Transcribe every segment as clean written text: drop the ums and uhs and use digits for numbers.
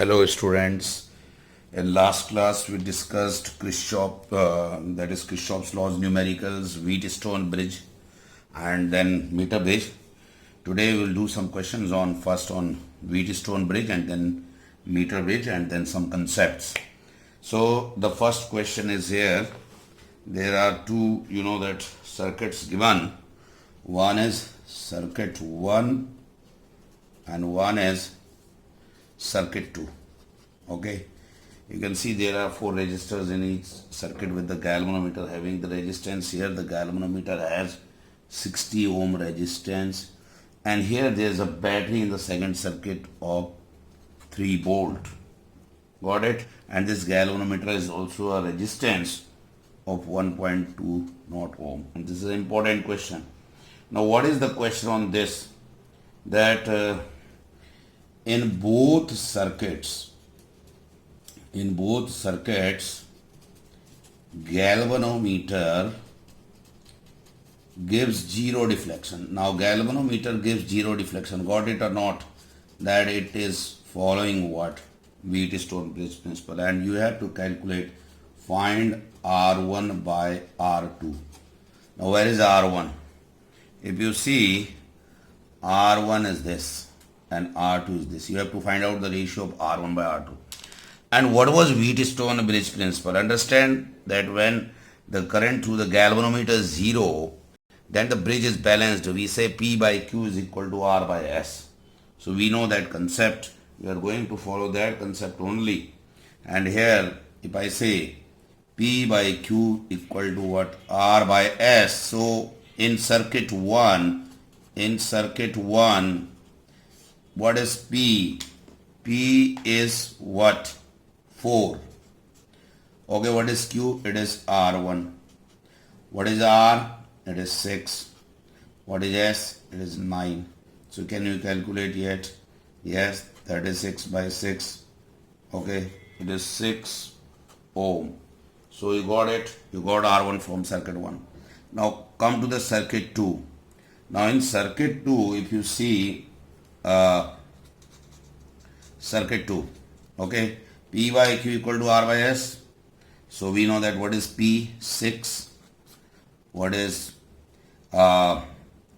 Hello students. In last class we discussed Kirchhoff's laws, numericals, Wheatstone bridge and then meter bridge. Today we will do some questions first on Wheatstone bridge and then meter bridge and then some concepts. So the first question is here. There are two, that circuits given. One is circuit 1 and one is circuit 2. Okay, you can see there are 4 resistors in each circuit with the galvanometer having the resistance. Here the galvanometer has 60 ohm resistance, and here there is a battery in the second circuit of 3 volt. Got it? And this galvanometer is also a resistance of 1.2 not ohm. And this is an important question. Now what is the question on this? That in both circuits, galvanometer gives zero deflection. Now galvanometer gives zero deflection. Got it or not? That it is following what? Wheatstone bridge principle. And you have to calculate, find R1 by R2. Now where is R1? If you see, R1 is this and R2 is this. You have to find out the ratio of R1 by R2. And what was Wheatstone bridge principle? Understand that when the current through the galvanometer is 0, then the bridge is balanced. We say P by Q is equal to R by S. So we know that concept. We are going to follow that concept only. And here, if I say P by Q equal to what? R by S. So in circuit 1, what is P? P is what? 4. Okay, what is Q? It is R1. What is R? It is 6. What is S? It is 9. So can you calculate yet? Yes, 36 by 6. Okay, it is 6 ohm. So you got it. You got R1 from circuit 1. Now come to the circuit 2. Now in circuit 2, if you see circuit 2, okay, P by Q equal to R by S. So we know that what is P? 6. What is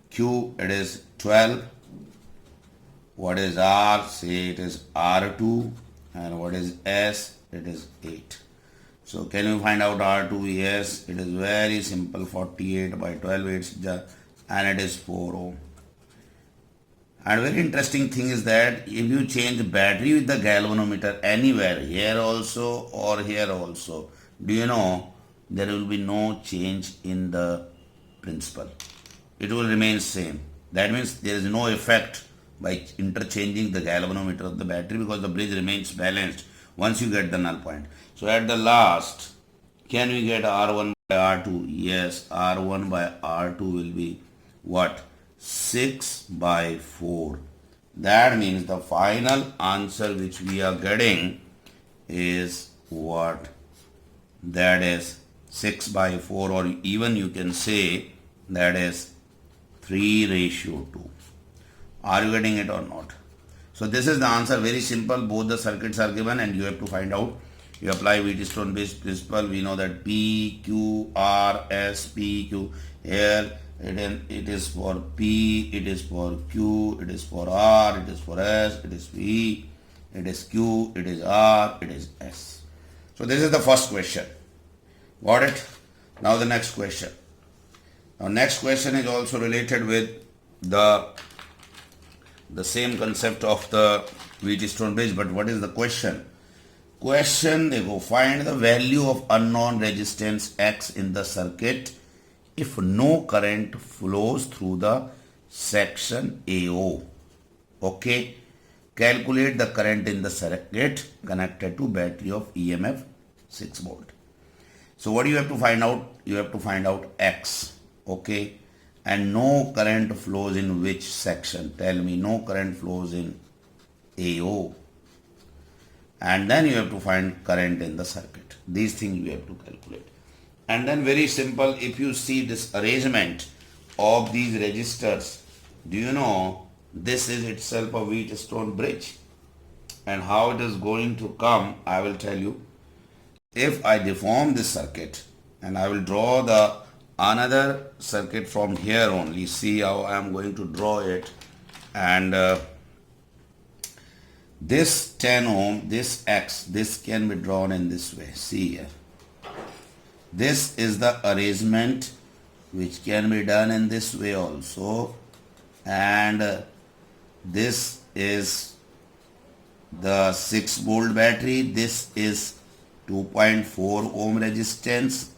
Q? It is 12. What is R? Say it is R2. And what is S? It is 8. So can you find out R2? Yes, it is very simple. 48 by 12, and it is 4 ohm. And very interesting thing is that if you change battery with the galvanometer anywhere, here also or here also, do you know there will be no change in the principle. It will remain same. That means there is no effect by interchanging the galvanometer of the battery because the bridge remains balanced once you get the null point. So at the last, can we get R1 by R2? Yes, R1 by R2 will be what? 6 by 4. That means the final answer which we are getting is what? That is 6 by 4, or even you can say that is 3:2. Are you getting it or not? So this is the answer. Very simple. Both the circuits are given and you have to find out. You apply Wheatstone bridge principle. We know that P, Q, R, S, P, Q. Here it is for P, it is for Q, it is for R, it is for S, it is P, it is Q, it is R, it is S. So this is the first question. Got it? Now the next question. Now next question is also related with the same concept of the Wheatstone bridge, but what is the question? Question, they go find the value of unknown resistance X in the circuit if no current flows through the section AO. Okay. Calculate the current in the circuit connected to battery of EMF 6 volt. So what do you have to find out? You have to find out X. Okay. And no current flows in which section? Tell me. No current flows in AO. And then you have to find current in the circuit. These things you have to calculate. And then very simple, if you see this arrangement of these resistors, do you know this is itself a Wheatstone bridge? And how it is going to come, I will tell you. If I deform this circuit and I will draw the another circuit from here only, see how I am going to draw it. And this 10 ohm, this X, this can be drawn in this way. See here. This is the arrangement which can be done in this way also. And this is the 6 volt battery. This is 2.4 ohm resistance.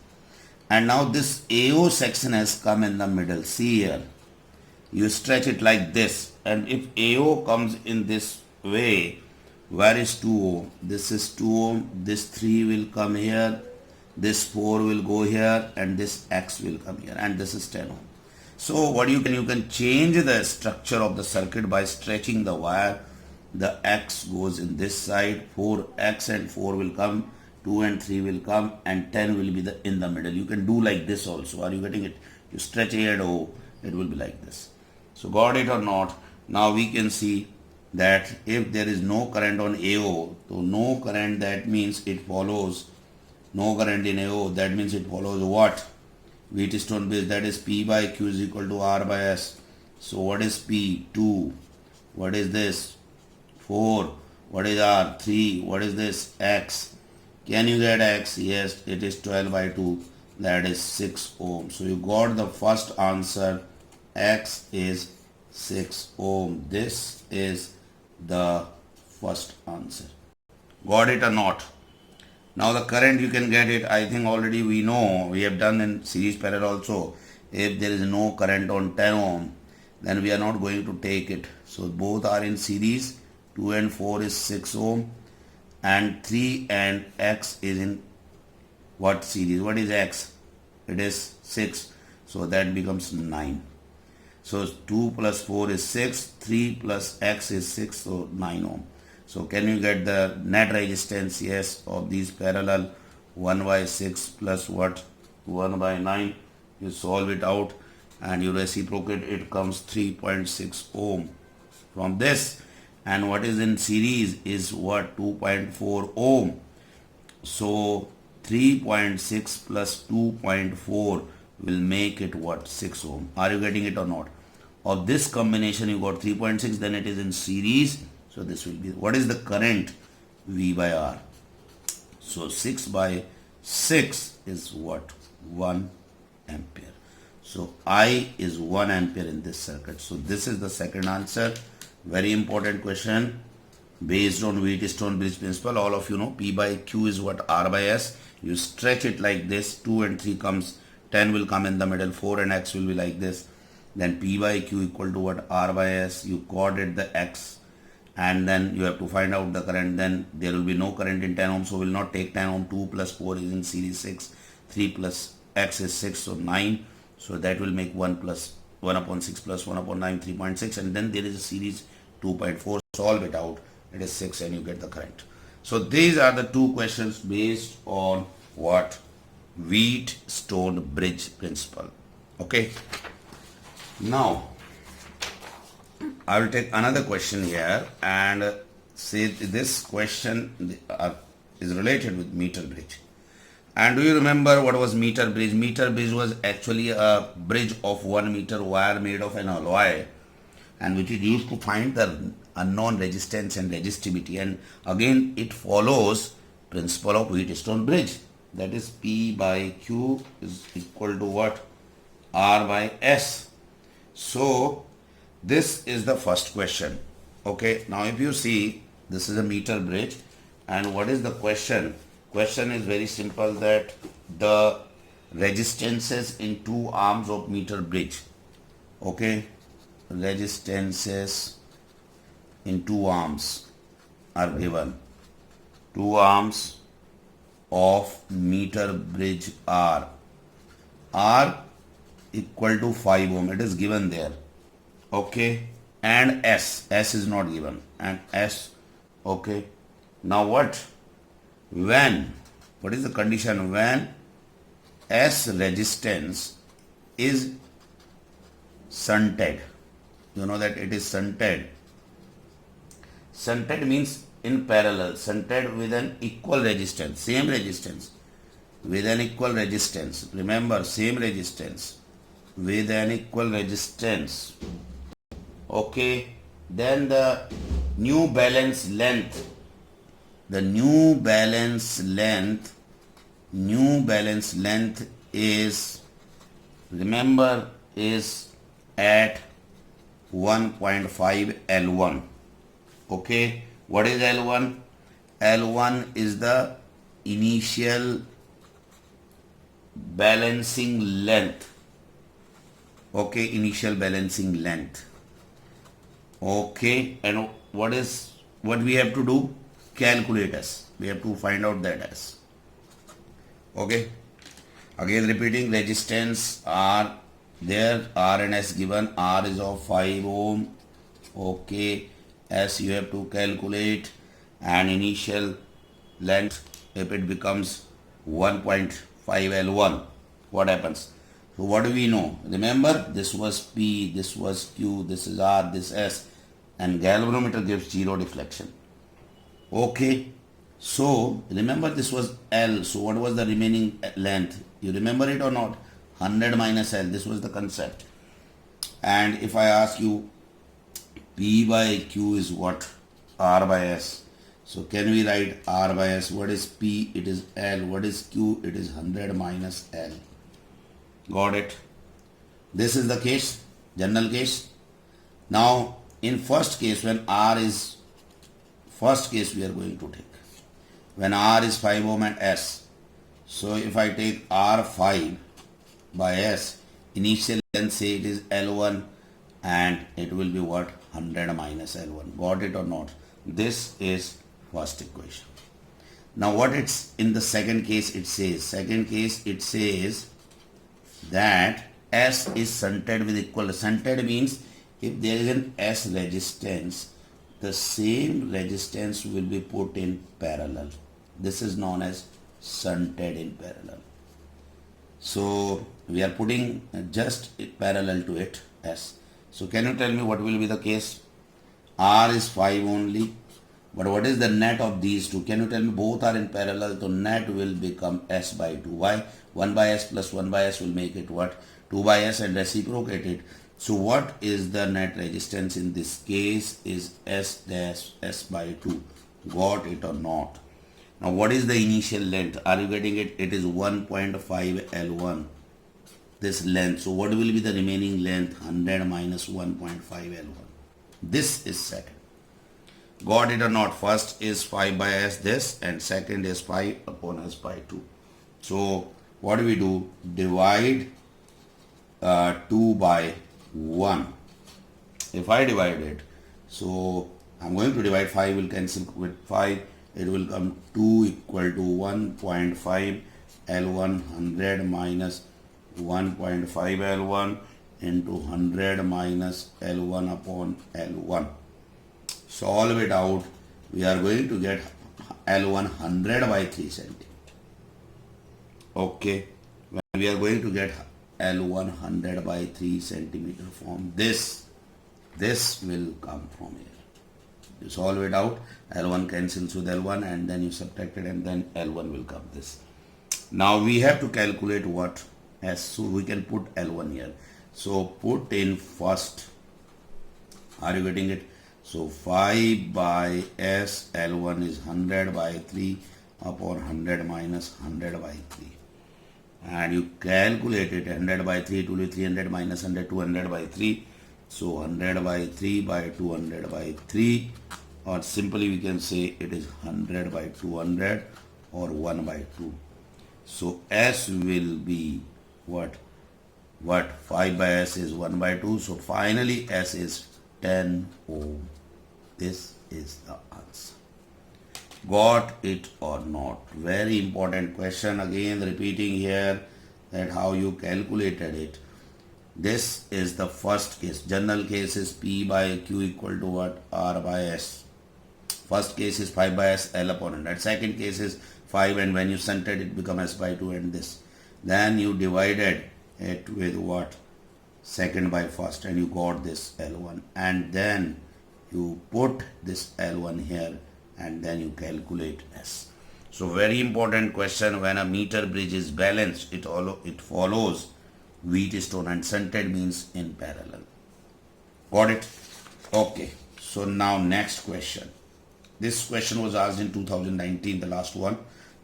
And now this AO section has come in the middle. See here. You stretch it like this. And if AO comes in this way, where is 2 ohm? This is 2 ohm. This 3 will come here. This 4 will go here. And this X will come here. And this is 10 ohm. So what you can change the structure of the circuit by stretching the wire. The X goes in this side. 4X and 4 will come. 2 and 3 will come, and 10 will be in the middle. You can do like this also. Are you getting it? You stretch A and O, it will be like this. So got it or not? Now we can see that if there is no current on AO, so no current, that means it follows, no current in AO, that means it follows what? Wheatstone bridge, that is P by Q is equal to R by S. So what is P? 2. What is this? 4. What is R? 3. What is this? X. Can you get X? Yes, it is 12 by 2. That is 6 ohm. So you got the first answer. X is 6 ohm. This is the first answer. Got it or not? Now the current, you can get it. I think already we know. We have done in series parallel also. If there is no current on 10 ohm, then we are not going to take it. So both are in series. 2 and 4 is 6 ohm. And 3 and X is in what series? What is X? It is 6. So that becomes 9. So 2 plus 4 is 6. 3 plus X is 6. So 9 ohm. So can you get the net resistance? Yes, of these parallel. 1 by 6 plus what? 1 by 9. You solve it out and you reciprocate. It comes 3.6 ohm from this. And what is in series is what? 2.4 ohm. So 3.6 plus 2.4 will make it what? 6 ohm. Are you getting it or not? Of this combination you got 3.6, then it is in series. So this will be, what is the current? V by R. So 6 by 6 is what? 1 ampere. So I is 1 ampere in this circuit. So this is the second answer. Very important question based on Wheatstone bridge principle. All of you know P by Q is what? R by S. You stretch it like this. 2 and 3 comes. 10 will come in the middle. 4 and X will be like this. Then P by Q equal to what? R by S. You coded the X. And then you have to find out the current. Then there will be no current in 10 ohm. So we will not take 10 ohm. 2 plus 4 is in series 6. 3 plus X is 6. So 9. So that will make 1 plus 1 upon 6 plus 1 upon 9, 3.6. And then there is a series 2.4. Solve it out. It is 6 and you get the current. So these are the two questions based on what? Wheatstone bridge principle. Okay. Now I will take another question here and say this question is related with meter bridge. And do you remember what was meter bridge? Meter bridge was actually a bridge of 1 meter wire made of an alloy, and which is used to find the unknown resistance and resistivity. And again it follows principle of Wheatstone bridge. That is P by Q is equal to what? R by S. So this is the first question. Okay, now if you see, this is a meter bridge, and what is the question? Question is very simple, that the resistances in 2 arms of meter bridge. Okay, resistances in 2 arms are given. 2 arms of meter bridge are equal to 5 ohm. It is given there. Okay, and S is not given, and S. Okay, now what is the condition? When S resistance is shunted, you know that it is shunted. Shunted means in parallel, centered with an equal resistance, same resistance, with an equal resistance. Remember, same resistance with an equal resistance. Okay, then the new balance length, the new balance length is, remember, is at 1.5 L1. Okay, what is L1? L1 is the initial balancing length. Okay, initial balancing length. Okay, and what we have to do? Calculate S. We have to find out that S. Okay, again repeating, resistance are there, R and S given. R is of 5 ohm. Okay, S you have to calculate, and initial length, if it becomes 1.5 L1, what happens? So what do we know? Remember, this was P, this was Q, this is R, this S, and galvanometer gives zero deflection. Okay, so remember this was L, so what was the remaining length? You remember it or not? 100 minus L, this was the concept. And if I ask you, P by Q is what? R by S. So can we write R by S? What is P? It is L. What is Q? It is 100 minus L. Got it? This is the case, general case. Now, in first case, when R is, first case we are going to take. When R is 5 ohm and S. So if I take R5 by S, initial length, say it is L1, and it will be what? 100 minus L1. Got it or not? This is first equation. Now what it's in the second case it says? Second case it says that S is centered with equal. Centered means if there is an S resistance, the same resistance will be put in parallel. This is known as centered in parallel. So we are putting just parallel to it, S. So can you tell me what will be the case? R is 5 only, but what is the net of these two? Can you tell me? Both are in parallel, so net will become S by 2. Why? 1 by S plus 1 by S will make it what? 2 by S, and reciprocate it. So what is the net resistance in this case? Is S dash S by 2. Got it or not? Now what is the initial length? Are you getting it? It is 1.5 L1. This length. So what will be the remaining length? 100 minus 1.5 L1. This is second. Got it or not? First is 5 by S this, and second is 5 upon S by 2. So what do we do? Divide 2 by 1. If I divide it, so I'm going to divide, 5 will cancel with 5. It will come 2 equal to 1.5 L1, 100 minus 1.5 L1 into 100 minus L1 upon L1. Solve it out. We are going to get L1 100 by 3 centimeter. Okay. When we are going to get L1 100 by 3 centimeter from this will come from here. You solve it out. L1 cancels with L1, and then you subtract it, and then L1 will come this. Now we have to calculate what? S. So we can put L1 here. So put in first. Are you getting it? So 5 by S, L1 is 100 by 3 upon 100 minus 100 by 3. And you calculate it, 100 by 3, it will be 300 minus 100, 200 by 3. So 100 by 3 by 200 by 3, or simply we can say it is 100 by 200 or 1 by 2. So S will be what? 5 by S is 1 by 2. So finally S is 10 ohm. This is the answer. Got it or not? Very important question. Again repeating here that how you calculated it. This is the first case. General case is P by Q equal to what? R by S. First case is 5 by S, L upon 100. Second case is 5, and when you centered it become S by 2 and this. Then you divided it with what? Second by first, and you got this L1. And then you put this L1 here and then you calculate S. So very important question. When a meter bridge is balanced, it follows Wheatstone, and shunted means in parallel. Got it? Okay. So now next question. This question was asked in 2019, the last one.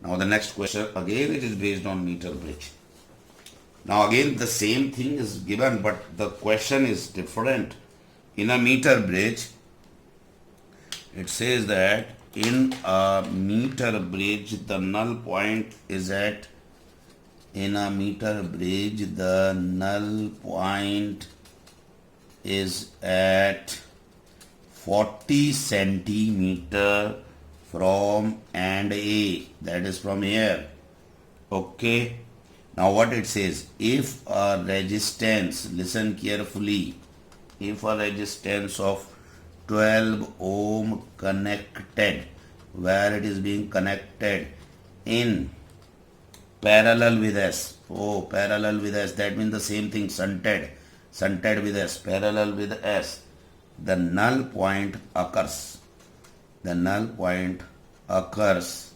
Now the next question, again it is based on meter bridge. Now again the same thing is given, but the question is different. In a meter bridge, it says that in a meter bridge, the null point is at, in a meter bridge, the null point is at 40 centimeter from and A, that is from here. Okay. Now what it says, if a resistance, listen carefully, if a resistance of 12 ohm connected, where it is being connected in parallel with S. Oh, parallel with S, that means the same thing, shunted with S, parallel with S. The null point occurs. The null point occurs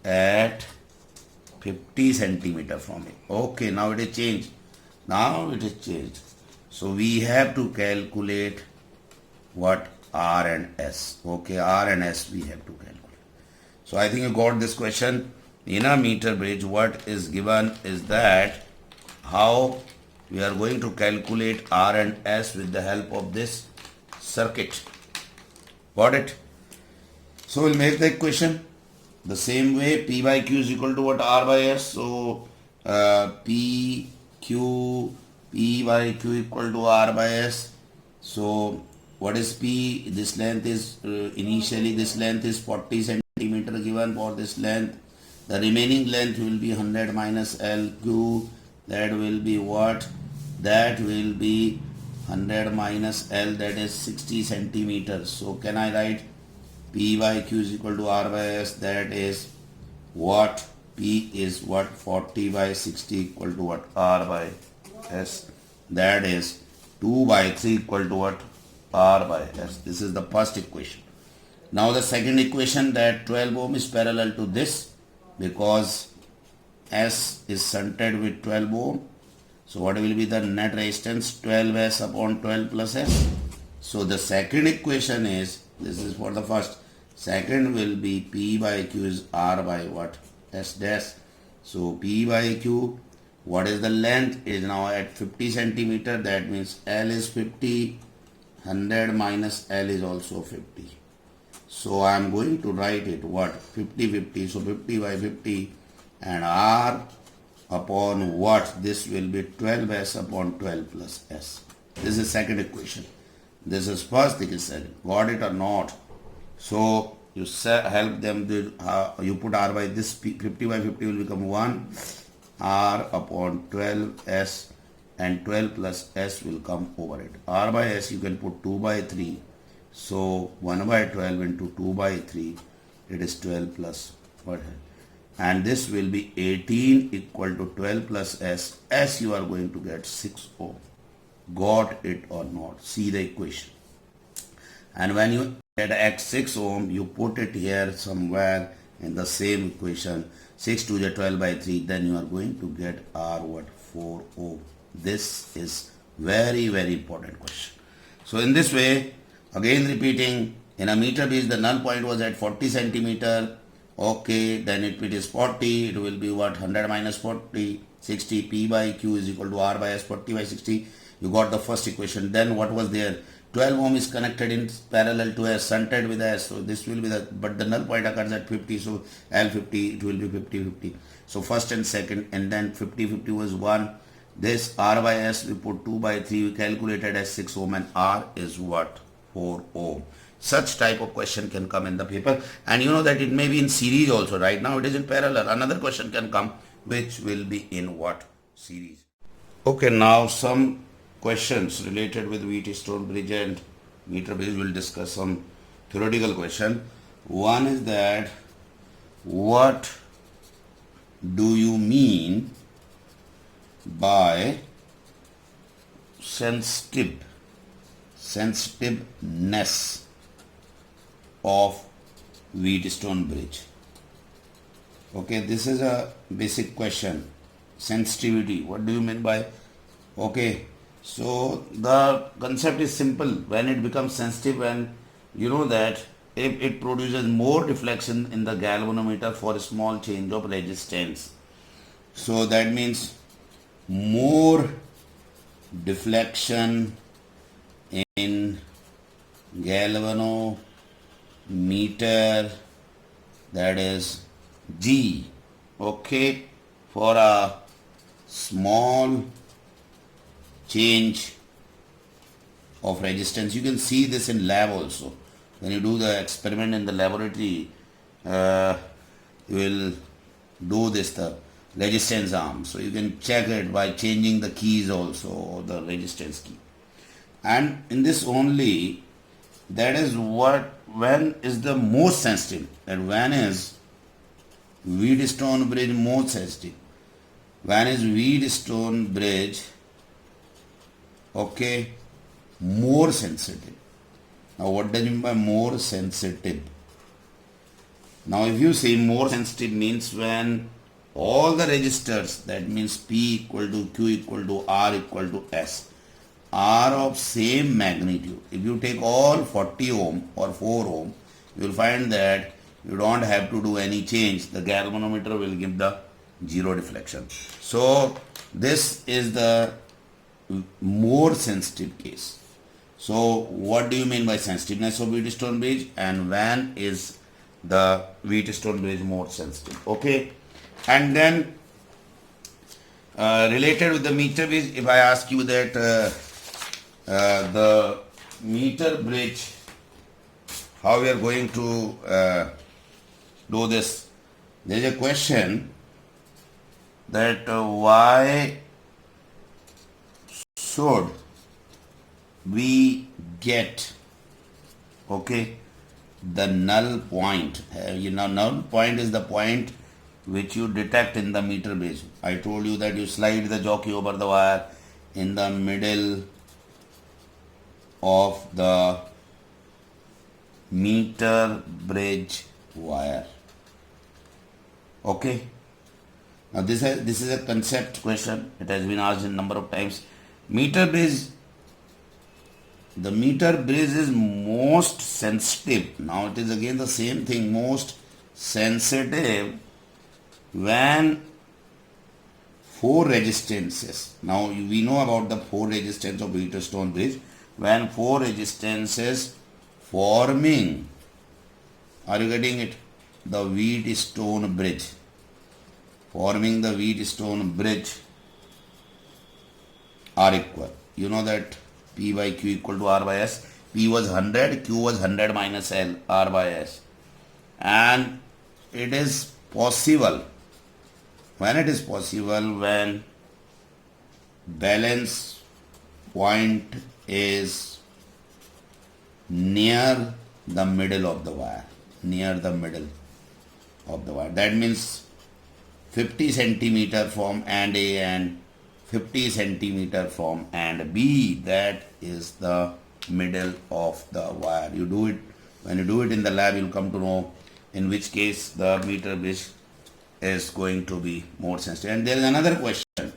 at 50 centimeter from it. Okay, now it is changed. Now it is changed. So we have to calculate what R and S. Okay, R and S we have to calculate. So I think you got this question. In a meter bridge, what is given is that how we are going to calculate R and S with the help of this circuit. Got it? So we'll make the equation the same way. P by Q is equal to what? R by S. So P by Q equal to R by S. So what is P? This length is initially this length is 40 centimeter given for this length. The remaining length will be 100 minus LQ. That will be what? That will be 100 minus L, that is 60 centimeters. So can I write P by Q is equal to R by S? That is what? P is what? 40 by 60 equal to what? R by S. That is 2 by 3 equal to what? R by S. This is the first equation. Now the second equation, that 12 ohm is parallel to this because S is shunted with 12 ohm. So what will be the net resistance? 12S upon 12 plus S. So the second equation is, this is for the first. Second will be P by Q is R by what? S dash. So P by Q, what is the length? Is now at 50 centimeter. That means L is 50. 100 minus L is also 50. So I am going to write it what? 50, 50. So 50 by 50 and R upon what? This will be 12S upon 12 plus S. This is second equation. This is first, this is second. Got it or not? So you help them, you put R by this, 50 by 50 will become 1. R upon 12S and 12 plus S will come over it. R by S you can put 2 by 3. So 1 by 12 into 2 by 3, it is 12 plus what? And this will be 18 equal to 12 plus S. S you are going to get 6 ohm. Got it or not? See the equation. And when you get X 6 ohm, you put it here somewhere in the same equation. 6 to the 12 by 3, then you are going to get R what? 4 ohm. This is very, very important question. So in this way, again repeating, in a meter bridge, the null point was at 40 centimeter. Okay, then if it is 40, it will be what? 100 minus 40, 60. P by Q is equal to R by S, 40 by 60. You got the first equation. Then what was there? 12 ohm is connected in parallel to S, shunted with S. So this will be the, but the null point occurs at 50. So L 50, it will be 50, 50. So first and second, and then 50, 50 was 1. This R by S, we put 2 by 3, we calculated as 6 ohm, and R is what? 4 ohm. Such type of question can come in the paper, and you know that it may be in series also. Right now it is in parallel. Another question can come which will be in what? Series. Okay, now some questions related with Wheatstone bridge and meter bridge. We'll discuss some theoretical question. One is that what do you mean by sensitiveness of Wheatstone bridge. Okay, this is a basic question. Sensitivity, what do you mean by? Okay, so the concept is simple. When it becomes sensitive, and you know that if it produces more deflection in the galvanometer for a small change of resistance, so that means more deflection in galvanometer, that is G, okay, for a small change of resistance. You can see this in lab also. When you do the experiment in the laboratory, you will do this, the resistance arm. So you can check it by changing the keys also, or the resistance key. And in this only, that is what, when is the most sensitive, and when is Wheatstone bridge most sensitive. When is Wheatstone bridge, okay, more sensitive. Now what does it mean by more sensitive? Now if you say more sensitive means when all the resistors, that means P equal to Q equal to R equal to S, are of same magnitude. If you take all 40 ohm or 4 ohm, you will find that you don't have to do any change. The galvanometer will give the zero deflection. So this is the more sensitive case. So what do you mean by sensitiveness of Wheatstone bridge, and when is the Wheatstone bridge more sensitive? Okay, and then related with the meter bridge, if I ask you that the meter bridge, how we are going to do this, there is a question that why should we get, okay, the null point. Null point is the point which you detect in the meter bridge. I told you that you slide the jockey over the wire in the middle of the meter bridge wire. Okay. Now this is a concept question. It has been asked a number of times. Meter bridge, the meter bridge is most sensitive. Now it is again the same thing, most sensitive when 4 resistances. Now we know about the 4 resistance of Wheatstone bridge. When 4 resistances forming, are you getting it? The Wheatstone bridge, forming the Wheatstone bridge are equal. You know that P by Q equal to R by S. P was 100, Q was 100 minus L, R by S. And it is possible, when it is possible, when balance point is near the middle of the wire, near the middle of the wire. That means 50 centimeter from end A and 50 centimeter from end B, that is the middle of the wire. You do it, when you do it in the lab, you will come to know in which case the meter bridge is going to be more sensitive. And there is another question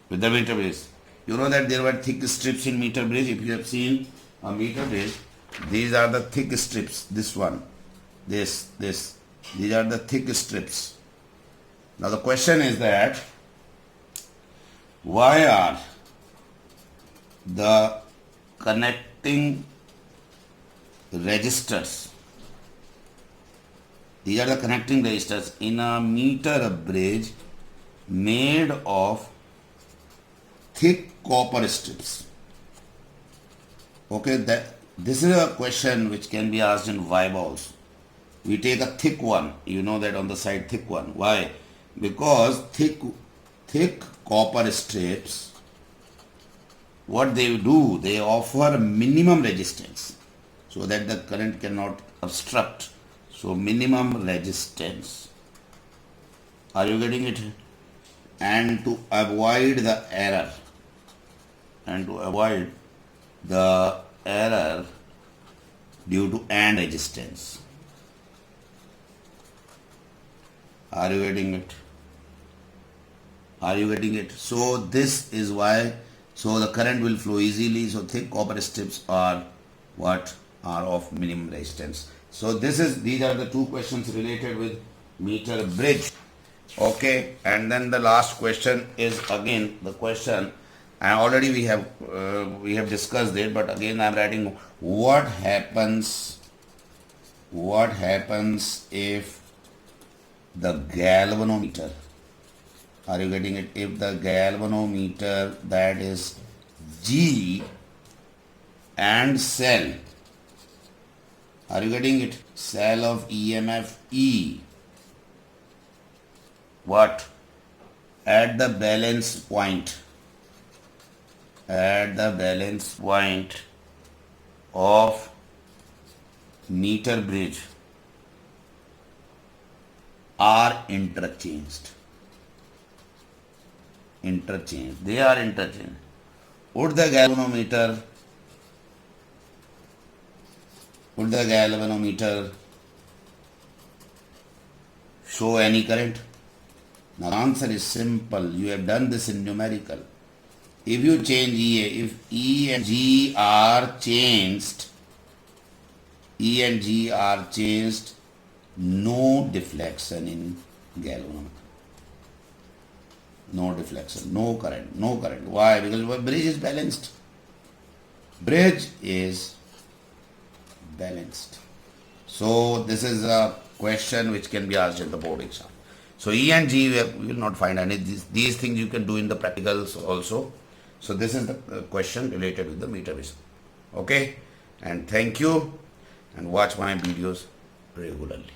with the meter bridge. You know that there were thick strips in meter bridge. If you have seen a meter bridge, these are the thick strips. This one, this, these are the thick strips. Now the question is that why are the connecting resistors, these are the connecting resistors in a meter bridge made of thick copper strips? Okay, this is a question which can be asked in Viva also. We take a thick one, you know that on the side, thick one. Why? Because thick copper strips, what they do, they offer minimum resistance so that the current cannot obstruct. So minimum resistance. Are you getting it? And to avoid the error, due to end resistance. Are you getting it? Are you getting it? So this is why, so the current will flow easily. So thick copper strips are what? Are of minimum resistance. So these are the two questions related with meter bridge. Okay, and then the last question is again the question, and already we have discussed it, but again I'm writing what happens if the galvanometer, are you getting it? If the galvanometer, that is G, and cell, are you getting it? Cell of EMF E, what? At the balance point of meter bridge are interchanged. They are interchanged. Would the galvanometer show any current? Now the answer is simple. You have done this in numerical. If you change EA, if E and G are changed, no deflection in galvanometer. No deflection, no current. Why? Because bridge is balanced. So this is a question which can be asked in the board exam. So E and G, we will not find any. These things you can do in the practicals also. So this is the question related with the meter vision. Okay, and thank you, and watch my videos regularly.